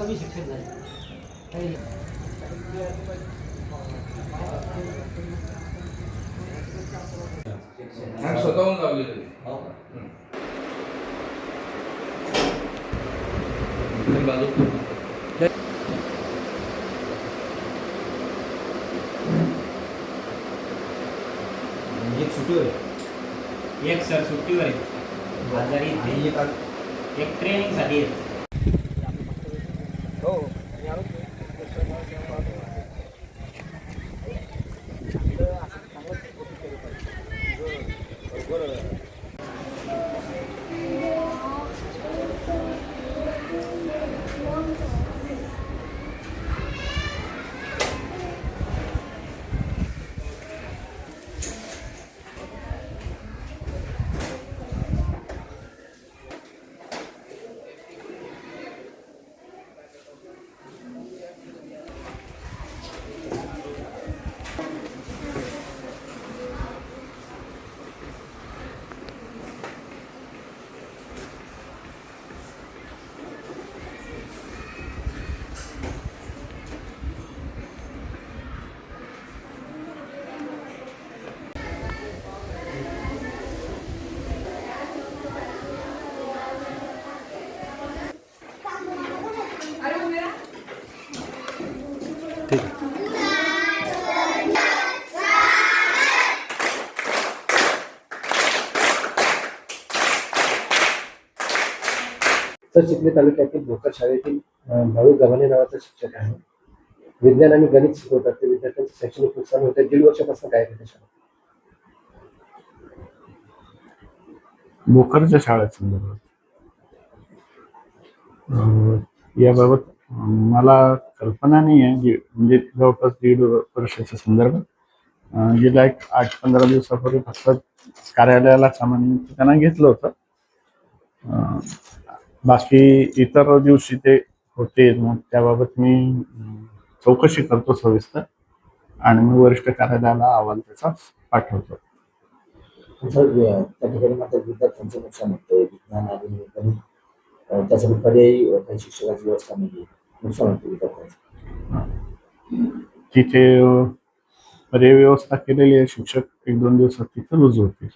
कमी शिक्षण झाले काही स्वतःहून लावलेलं हो एक सुट्टीवर आहे एक सर सुट्टीवर आहे आजारी आणि एक ट्रेनिंगसाठी आहे हो तर चिखली तालुक्यातील भोकर शाळेतील भाऊ गव्हाणे नावाचा शिक्षक आहे. विज्ञान आणि गणित शिकवतात. ते विद्यार्थ्यांचे शैक्षणिक नुकसान होते. 1.5 वर्षापासून काय आहे त्याच्यात भोकरच्या शाळेत संदर्भात याबाबत मला कल्पना नाही आहे. म्हणजे जवळपास 1.5 वर्षाच्या संदर्भात गेल्या 8-15 दिवसापूर्वी फक्त कार्यालयाला सामान्य त्यांना घेतलं होतं. बाकी इतर दिवशी ते होते. मग त्याबाबत मी चौकशी करतो सविस्तर आणि मग वरिष्ठ कार्यालयाला अहवाल त्याचा पाठवतो. त्या ठिकाणी मात्र विद्यार्थ्यांचं नुकसान होतं. विज्ञान आणि गणित त्यासाठी पर्यायी काही शिक्षकाची व्यवस्था नाही. नुकसान होतं विद्यार्थ्यांचं. तिथे पर्यायी व्यवस्था केलेली आहे. शिक्षक 1-2 दिवसात तिथे रुजू होतील.